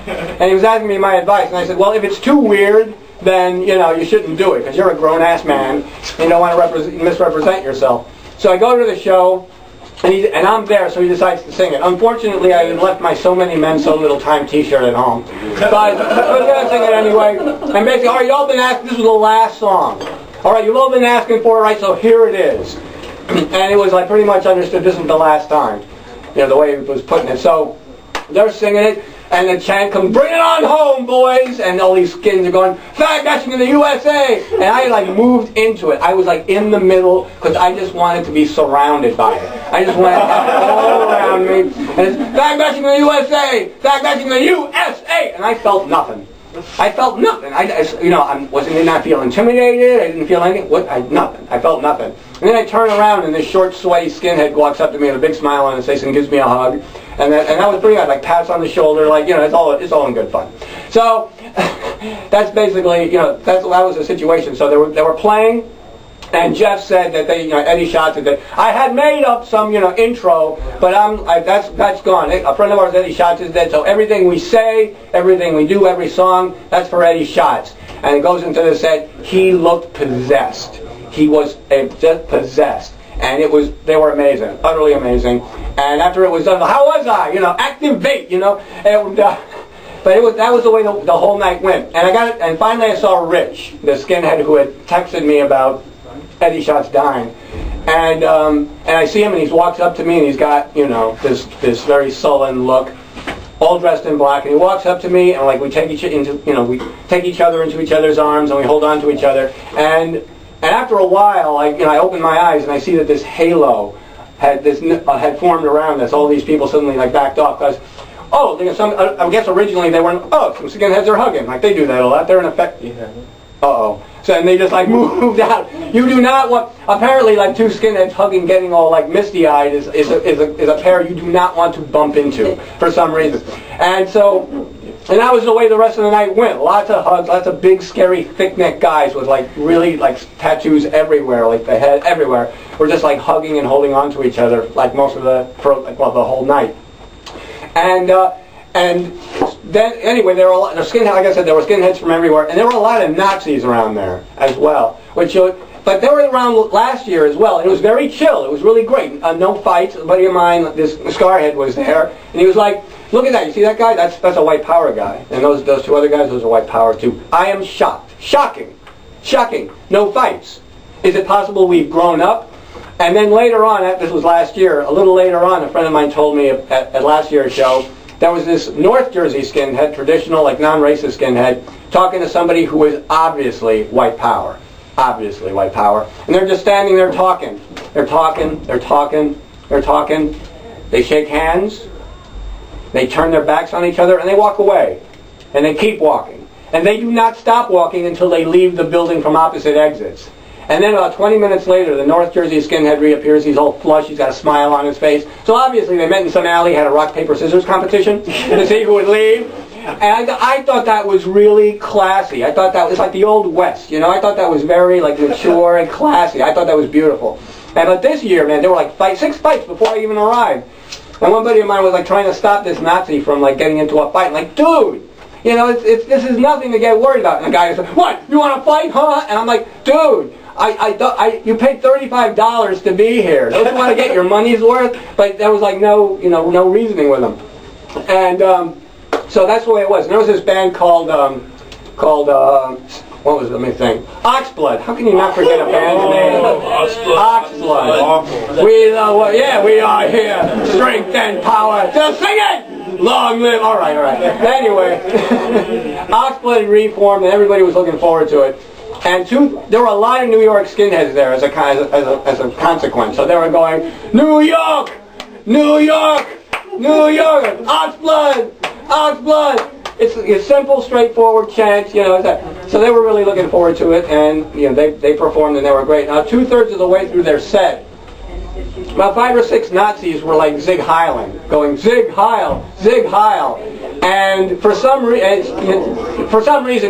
And he was asking me my advice, and I said, well, if it's too weird, then, you know, you shouldn't do it, because you're a grown-ass man, and you don't want to misrepresent yourself. So I go to the show, and I'm there, so he decides to sing it. Unfortunately, I had left my So Many Men, So Little Time t-shirt at home. But I was going to sing it anyway. And basically, all right, y'all been asking, this was the last song. All right, you've all been asking for it, right, so here it is. And it was like pretty much understood this is the last time. You know, the way he was putting it. So they're singing it, and the chant comes, bring it on home, boys! And all these skins are going, fag bashing in the USA! And I like moved into it. I was like in the middle, because I just wanted to be surrounded by it. I just wanted to have it all around me. And it's, fag bashing in the USA! Fag bashing in the USA! And I felt nothing. I felt nothing. You know, I did not feel intimidated. I didn't feel anything. Nothing. I felt nothing. And then I turn around, and this short, sweaty skinhead walks up to me with a big smile on his face and gives me a hug. And that was pretty good. Like pats on the shoulder, like, you know, it's all in good fun. So that's basically, you know, that was the situation. So they were playing. And Jeff said that they, you know, Eddie Schatz said that I had made up some, you know, intro, but that's gone. A friend of ours, Eddie Schatz, is dead. So everything we say, everything we do, every song, that's for Eddie Schatz. And it goes into the set. He looked possessed. He was just possessed, and they were amazing, utterly amazing. And after it was done, how was I? You know, activate. You know, and, but that was the way the whole night went. And and finally I saw Rich, the skinhead who had texted me about Eddie Schatz dying, and I see him, and he walks up to me, and he's got, you know, this very sullen look, all dressed in black, and he walks up to me, and like we take each other into each other's arms, and we hold on to each other, and after a while, I open my eyes, and I see that this halo had formed around us. All these people suddenly like backed off, because I guess originally they weren't. Oh, some skinheads are hugging, like they do that a lot. They're in effect. Uh-oh. So, and they just like moved out. You do not want, apparently like two skinheads hugging, getting all like misty-eyed is a pair you do not want to bump into for some reason. And that was the way the rest of the night went. Lots of hugs, lots of big, scary, thick-necked guys with like really like tattoos everywhere, like the head everywhere. We're just like hugging and holding on to each other like the whole night. And then, anyway, there were skinheads. Like I said, there were skinheads from everywhere, and there were a lot of Nazis around there as well. But they were around last year as well, and it was very chill. It was really great. No fights. A buddy of mine, this Scarhead, was there, and he was like, "Look at that! You see that guy? That's a white power guy, and those two other guys, those are white power too." I am shocked, shocking. No fights. Is it possible we've grown up? And then later on, this was last year. A little later on, a friend of mine told me at last year's show. There was this North Jersey skinhead, traditional, like non-racist skinhead, talking to somebody who was obviously white power. Obviously white power. And they're just standing there talking. They're talking. They shake hands. They turn their backs on each other, and they walk away. And they keep walking. And they do not stop walking until they leave the building from opposite exits. And then about 20 minutes later, the North Jersey skinhead reappears. He's all flushed. He's got a smile on his face. So obviously they met in some alley, had a rock, paper, scissors competition to see who would leave. And I thought that was really classy. I thought that was like the Old West, you know. I thought that was very like mature and classy. I thought that was beautiful. But this year, man, there were like 6 fights before I even arrived. And one buddy of mine was like trying to stop this Nazi from like getting into a fight. I'm like, dude, you know, this is nothing to get worried about. And the guy said, what? You want to fight, huh? And I'm like, dude. You paid $35 to be here. Don't you want to get your money's worth? But there was like no reasoning with them. And so that's the way it was. And there was this band called what was it? Let me think. Oxblood. How can you not forget a band's name? Oxblood. We are here. Strength and power. Just sing it. Long live. All right. Anyway, Oxblood reformed, and everybody was looking forward to it. And there were a lot of New York skinheads there as a consequence. So they were going, New York, Oxblood. It's a simple, straightforward chant, you know. So they were really looking forward to it, and you know they performed and they were great. Now 2/3 of the way through their set, about 5 or 6 Nazis were like Zig Heiling, going Zig Heil, Zig Heil. And for some reason,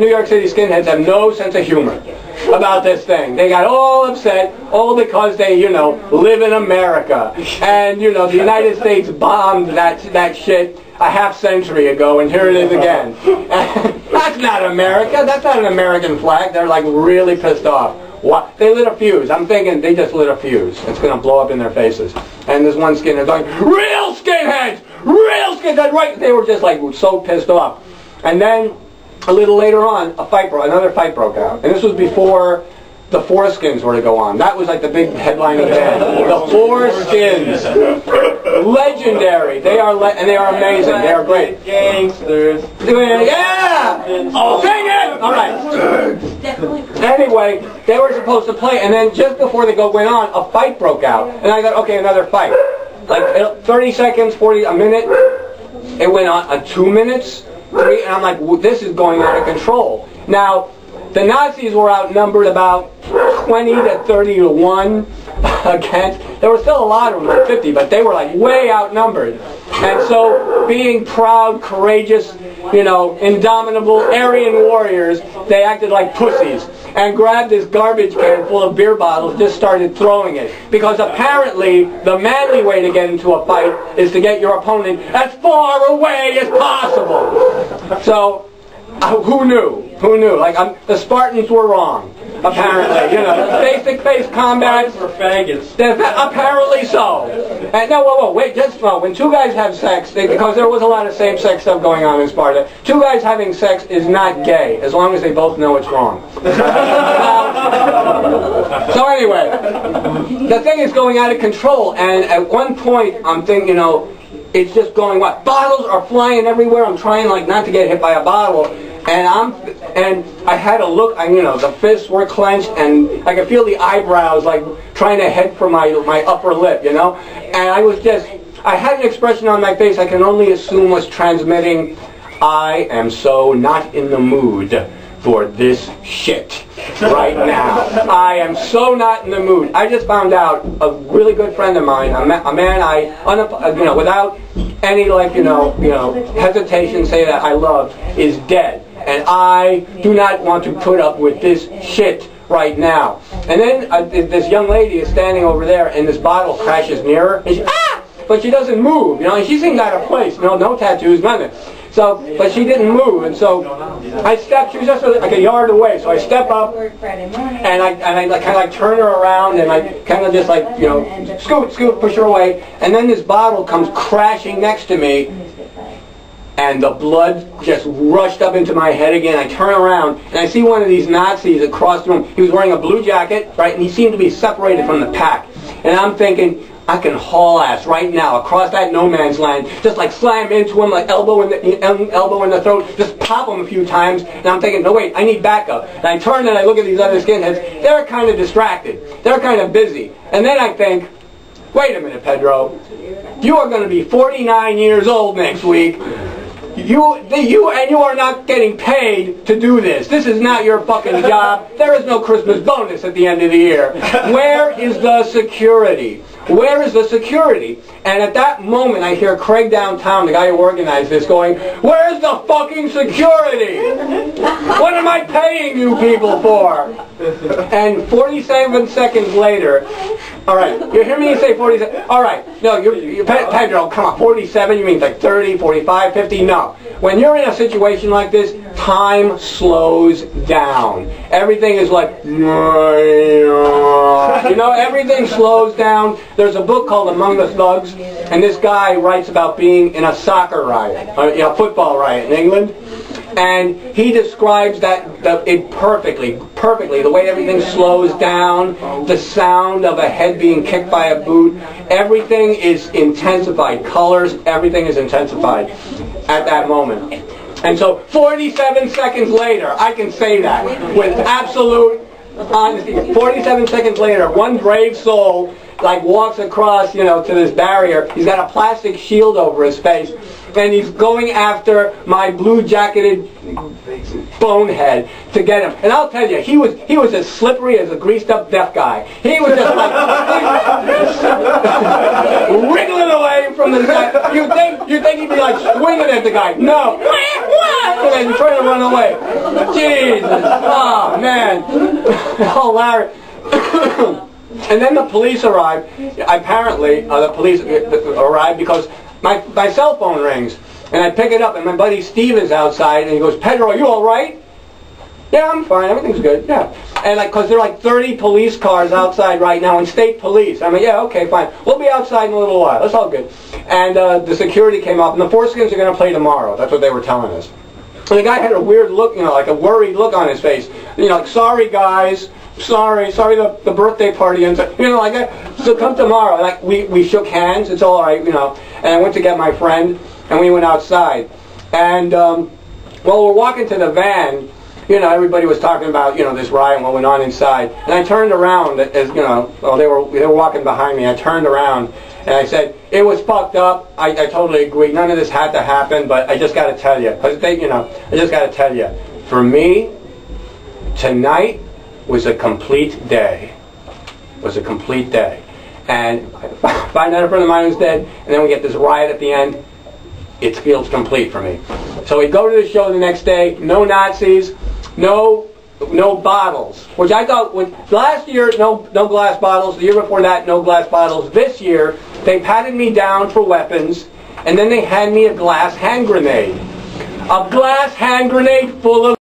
New York City skinheads have no sense of humor about this thing. They got all upset, all because they, live in America. And, the United States bombed that shit. a half century ago, and here it is again. And that's not America. That's not an American flag. They're like really pissed off. What? They lit a fuse. I'm thinking they just lit a fuse. It's going to blow up in their faces. And this one skinhead going, real skinheads! Real skinheads! Right? They were just like so pissed off. And then a little later on, another fight broke out. And this was before the Foreskins were to go on. That was like the big headline event. The Foreskins. Legendary. They are and they are amazing. They are great. Gangsters. Yeah! Oh, dang it! All right. Anyway, they were supposed to play, and then just before they went on, a fight broke out. And I thought, okay, another fight. Like 30 seconds, a minute. It went on 2 minutes, 3, and I'm like, well, this is going out of control. Now, the Nazis were outnumbered about 20 to 30 to 1 against. There were still a lot of them, like 50, but they were like way outnumbered. And so, being proud, courageous, you know, indomitable Aryan warriors, they acted like pussies and grabbed this garbage can full of beer bottles and just started throwing it. Because apparently, the manly way to get into a fight is to get your opponent as far away as possible. So, who knew? Who knew? Like, the Spartans were wrong. Apparently, you know, face-to-face combat. For faggots. Apparently so. And no, whoa, wait, just when two guys have sex, because there was a lot of same-sex stuff going on in Sparta, two guys having sex is not gay, as long as they both know it's wrong. So anyway, the thing is going out of control, and at one point, I'm thinking, you know, it's just going, what? Bottles are flying everywhere. I'm trying, like, not to get hit by a bottle. And I had a look, you know, the fists were clenched, and I could feel the eyebrows, like, trying to head for my upper lip, you know? And I had an expression on my face I can only assume was transmitting, I am so not in the mood for this shit right now. I am so not in the mood. I just found out a really good friend of mine, a man you know, without any, like, you know, hesitation, say that I love, is dead. And I do not want to put up with this shit right now. And then this young lady is standing over there, and this bottle crashes near her, and she, ah! But she doesn't move, you know, and she seemed out of place, you know, no tattoos, nothing. So, but she didn't move, and so I stepped. She was just like a yard away. So I step up, and I like, kind of like turn her around, and I kind of just like, you know, scoot, push her away, and then this bottle comes crashing next to me, and the blood just rushed up into my head again. I turn around, and I see one of these Nazis across the room. He was wearing a blue jacket, right, and he seemed to be separated from the pack. And I'm thinking, I can haul ass right now across that no man's land, just like slam into him, like elbow in the throat, just pop him a few times, and I'm thinking, no wait, I need backup. And I turn and I look at these other skinheads, they're kind of distracted, they're kind of busy. And then I think, wait a minute, Pedro, you are going to be 49 years old next week. You are not getting paid to do this. This is not your fucking job. There is no Christmas bonus at the end of the year. Where is the security? Where is the security? And at that moment, I hear Craig downtown, the guy who organized this, going, where's the fucking security? What am I paying you people for? And 47 seconds later, all right, you hear me say 47? All right, no, Pedro, come on, 47, you mean like 30, 45, 50? No. When you're in a situation like this, time slows down. Everything is like, you know, everything slows down. There's a book called Among the Thugs, and this guy writes about being in a soccer riot, a football riot in England. And he describes it perfectly, the way everything slows down, the sound of a head being kicked by a boot, everything is intensified, colors, everything is intensified at that moment. And so 47 seconds later, I can say that with absolute honesty. 47 seconds later, one brave soul like walks across, you know, to this barrier. He's got a plastic shield over his face, and he's going after my blue-jacketed bonehead to get him. And I'll tell you, he was as slippery as a greased-up deaf guy. He was just like wriggling away from the guy. You think he'd be like swinging at the guy? No. And trying to run away. Jesus. Oh man. Hilarious. And then the police arrived. Apparently, the police arrived because my cell phone rings. And I pick it up, and my buddy Steve is outside, and he goes, "Pedro, are you all right?" "Yeah, I'm fine. Everything's good." Yeah. And because there are like 30 police cars outside right now, and state police. I mean, yeah, okay, fine. We'll be outside in a little while. It's all good. And the security came up, and the Foreskins are going to play tomorrow. That's what they were telling us. And the guy had a weird look, like a worried look on his face. Like, "Sorry, guys. Sorry the birthday party," and like that. "So come tomorrow." Like we shook hands. It's all right, And I went to get my friend, and we went outside. And while we're walking to the van, everybody was talking about this riot and what went on inside. And I turned around as they were walking behind me. I turned around and I said, "It was fucked up. I totally agree. None of this had to happen, but I just got to tell you, I just got to tell you, for me, tonight was a complete day. Was a complete day." And I find out a friend of mine who's dead, and then we get this riot at the end. It feels complete for me. So we go to the show the next day. No Nazis, no bottles. Which I thought last year, no glass bottles. The year before that, no glass bottles. This year, they patted me down for weapons, and then they had me a glass hand grenade. A glass hand grenade full of